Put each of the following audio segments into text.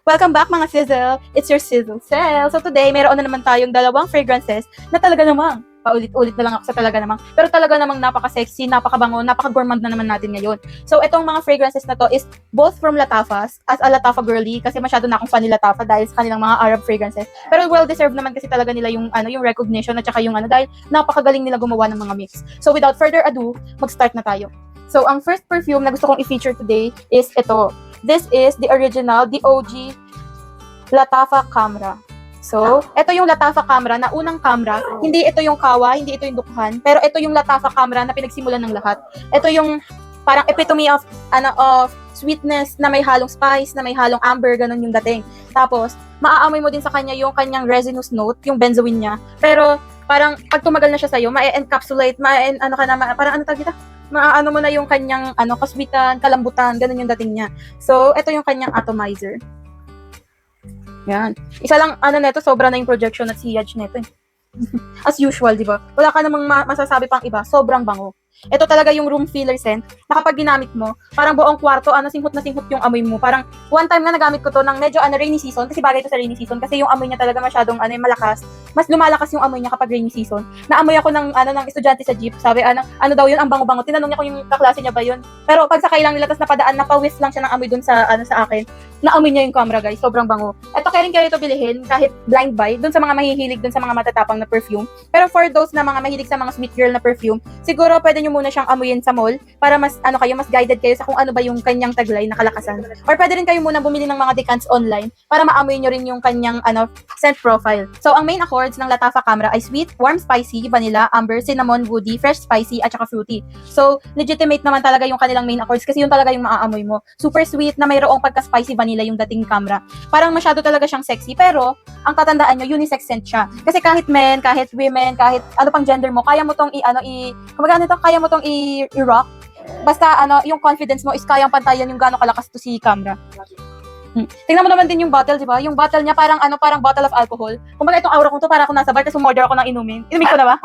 Welcome back mga Sizzle! It's your Sizzle Cell! So today, mayroon na naman tayong dalawang fragrances na talaga namang, paulit-ulit na lang ako sa talaga namang, pero talaga namang napaka-sexy, napaka-bango, napaka-gourmand na naman natin ngayon. So itong mga fragrances na to is both from Latafas, as a Latafa girly, kasi masyado na akong fan ni Latafa dahil sa kanilang mga Arab fragrances. Pero well-deserved naman kasi talaga nila yung, yung recognition at saka yung dahil napakagaling nila gumawa ng mga mix. So without further ado, mag-start na tayo. So, ang first perfume na gusto kong i-feature today is ito. This is the original, the OG Latafa Camra. So, ito yung Latafa Camra na unang camera. Hindi ito yung kawa, hindi ito yung dukhan, pero ito yung Latafa Camra na pinagsimulan ng lahat. Ito yung parang epitome of sweetness na may halong spice, na may halong amber, ganun yung dating. Tapos, maaamoy mo din sa kanya yung kanyang resinous note, yung benzoin niya. Pero, parang pag tumagal na siya sa'yo, ma-encapsulate, parang tawag dito? Maano mo na yung kanyang kaswitan, kalambutan, ganun yung dating niya. So, ito yung kanyang atomizer. Yan. Isa lang, neto, sobra na yung projection at sillage neto. As usual, di ba? Wala ka namang masasabi pang iba, sobrang bango. Ito talaga yung room filler scent na kapag ginamit mo, parang buong kwarto, singhot na singhot yung amoy mo. Parang one time na nagamit ko to ng medyo rainy season, kasi bagay to sa rainy season, kasi yung amoy niya talaga masyadong malakas. Mas lumalakas yung amoy niya kapag rainy season. Naamoy ako ng estudyante sa jeep, sabi, ano daw yun, ang bango-bango. Tinanong niya kung yung kaklase niya ba yun. Pero pag sakay lang nila, tas napadaan, napawis lang siya ng amoy dun sa akin. Naamoy niya yung camera, guys. Sobrang bango. Ito, kaya ito bilhin, kahit blind buy, dun sa mga mahihilig, dun sa mga matatapang na perfume. Pero for those na mga mahilig sa mga sweet girl na perfume, siguro pwede nyo muna siyang amuyin sa mall para mas mas guided kayo sa kung ano ba yung kanyang taglay na kalakasan. Or pwede rin kayo muna bumili ng mga decants online para maamoy nyo rin yung kanyang scent profile. So ang main accords ng Latafa Camra ay sweet, warm spicy, vanilla, amber, cinnamon, woody, fresh spicy at saka fruity. So legitimate naman talaga yung kanilang main accords kasi yun talaga yung maaamoy mo. Super sweet na mayroong pagka-spicy vanilla yung dating Camra. Parang masyado talaga siyang sexy pero ang tatandaan nyo, unisex scent siya. Kasi kahit men, kahit women, kahit ano pang gender mo, kaya mo tong kaya mo tong i-rock. Basta yung confidence mo is kayang pantayan yung gaano kalakas to si Camra. Tingnan mo naman din yung bottle, di ba? Yung bottle niya parang bottle of alcohol. Kumbaga itong aura ko to, para ako nasa bar kasi umorder ako ng inumin. Inumin ko na ba?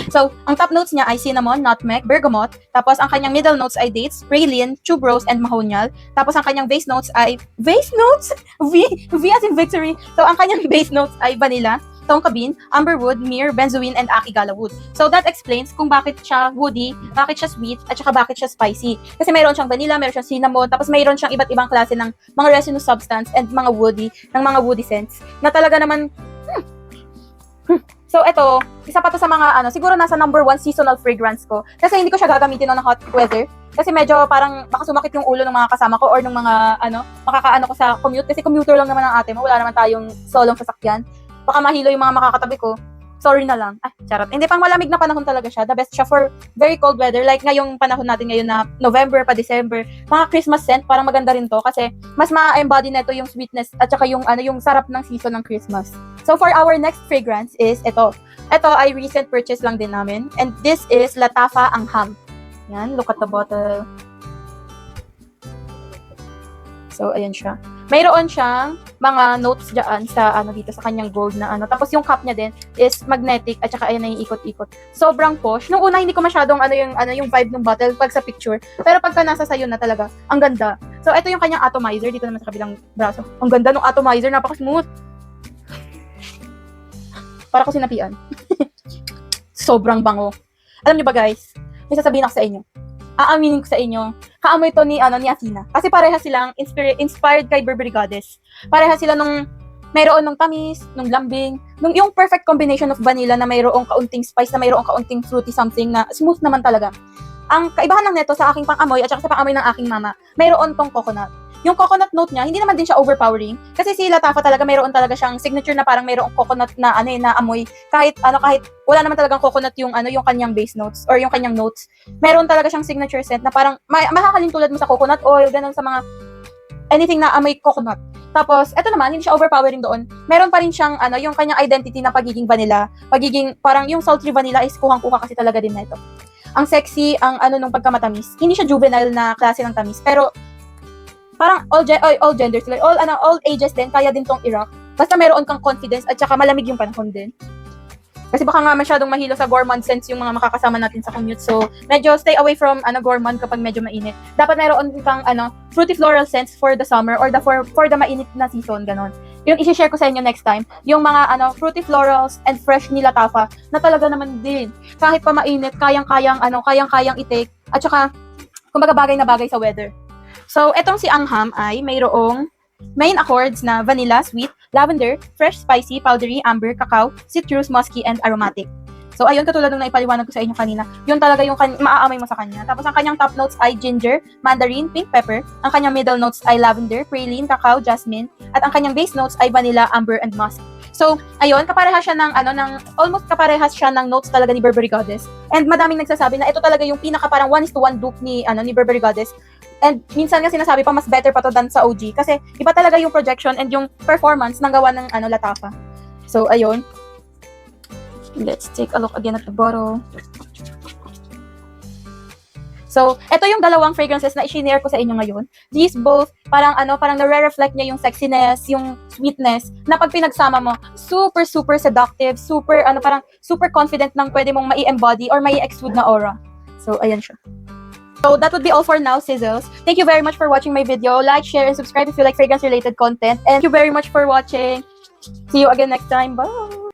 So, ang top notes niya ay cinnamon, nutmeg, bergamot. Tapos ang kanyang middle notes ay dates, praline, tuberose, and mahonial. Tapos ang kanyang base notes ay V as in victory. So, ang kanyang base notes ay vanilla, tongkabin, amberwood, myrrh, benzoin, and akigala wood. So that explains kung bakit siya woody, bakit siya sweet, at saka bakit siya spicy. Kasi mayroon siyang vanilla, mayroon siyang cinnamon, tapos mayroon siyang iba't ibang klase ng mga resinous substance and mga woody scents na talaga naman So ito, isa pa to sa mga siguro nasa number 1 seasonal fragrance ko. Kasi hindi ko siya gagamitin on hot weather. Kasi medyo parang baka sumakit yung ulo ng mga kasama ko or ng mga makakaano ko sa commute. Kasi commuter lang naman ang ate mo, wala naman tayong solong sasakyan. Baka mahilo yung mga makakatabi ko. Sorry na lang. Charot. Hindi, pang malamig na panahon talaga siya. The best siya for very cold weather. Like ngayong panahon natin ngayon na November pa December. Mga Christmas scent, parang maganda rin to. Kasi mas ma-embody na ito yung sweetness at saka yung sarap ng season ng Christmas. So for our next fragrance is ito. Ito ay recent purchase lang din namin. And this is Latafa Angham. Yan, look at the bottle. So, ayan siya. Mayroon siyang mga notes dyan sa dito sa kanyang gold na Tapos yung cup niya din is magnetic at saka ayan na yung ikot-ikot. Sobrang posh. Nung una hindi ko masyadong yung vibe ng bottle pag sa picture. Pero pagka nasa sayo na talaga, ang ganda. So ito yung kanyang atomizer dito naman sa kabilang braso. Ang ganda ng atomizer, napaka-smooth. Para ko sinapian. Sobrang bango. Alam niyo ba guys, may sasabihin ako sa inyo. Aaminin ko sa inyo, kaamoy to ni Athena. Kasi parehas silang inspired kay Burberry Goddess. Parehas sila nung mayroon ng tamis, nung lambing, yung perfect combination of vanilla na mayroong kaunting spice, na mayroong kaunting fruity something na smooth naman talaga. Ang kaibahan lang nito sa aking pang-amoy at saka sa pang-amoy ng aking mama, mayroon tong coconut. Yung coconut note niya, hindi naman din siya overpowering. Kasi si Latafa talaga, mayroon talaga siyang signature na parang mayroong coconut na na amoy. Kahit wala naman talagang coconut yung kanyang base notes or yung kanyang notes. Meron talaga siyang signature scent na parang makakaling tulad mo sa coconut oil, ganun sa mga anything na amoy coconut. Tapos, eto naman, hindi siya overpowering doon. Meron pa rin siyang yung kanyang identity na pagiging vanilla. Pagiging parang yung sultry vanilla is kuhang-kuha kasi talaga din na ito. Ang sexy, ang nung pagkamatamis. Hindi siya juvenile na klase ng tamis, pero parang all genders, all ages din, kaya din tong i-rock. Basta meron kang confidence at saka malamig yung panahon din. Kasi baka nga masyadong mahilo sa gourmand scents yung mga makakasama natin sa commute. So, medyo stay away from gourmand kapag medyo mainit. Dapat mayroon kang fruity floral scents for the summer or for the mainit na season, ganon. Yung i-share ko sa inyo next time, yung mga fruity florals and fresh ni Latafa na talaga naman din. Kahit pa mainit, kayang-kayang i-take at saka kumbaga bagay na bagay sa weather. So, etong si Angham ay mayroong main accords na vanilla, sweet, lavender, fresh, spicy, powdery, amber, cacao, citrus, musky, and aromatic. So, ayun, katulad ng naipaliwanag ko sa inyo kanina, yun talaga yung maaamay mo sa kanya. Tapos, ang kanyang top notes ay ginger, mandarin, pink pepper. Ang kanyang middle notes ay lavender, praline, cacao, jasmine. At ang kanyang base notes ay vanilla, amber, and musk. So, ayun, kaparehas siya almost kaparehas siya ng notes talaga ni Burberry Goddess. And madaming nagsasabi na ito talaga yung pinaka parang 1:1 dupe ni Burberry Goddess. And minsan nga sinasabi pa, mas better pa to than sa OG. Kasi iba talaga yung projection and yung performance ng gawa ng Latafa. So, ayun. Let's take a look again at the bottle. So, ito yung dalawang fragrances na i-share ko sa inyo ngayon. These both, parang nare-reflect niya yung sexiness, yung sweetness, na pag pinagsama mo, super, super seductive, super, parang super confident nang pwede mong mai-embody or mai-exude na aura. So, ayan siya. So, that would be all for now, Sizzles. Thank you very much for watching my video. Like, share, and subscribe if you like fragrance-related content. And thank you very much for watching. See you again next time. Bye!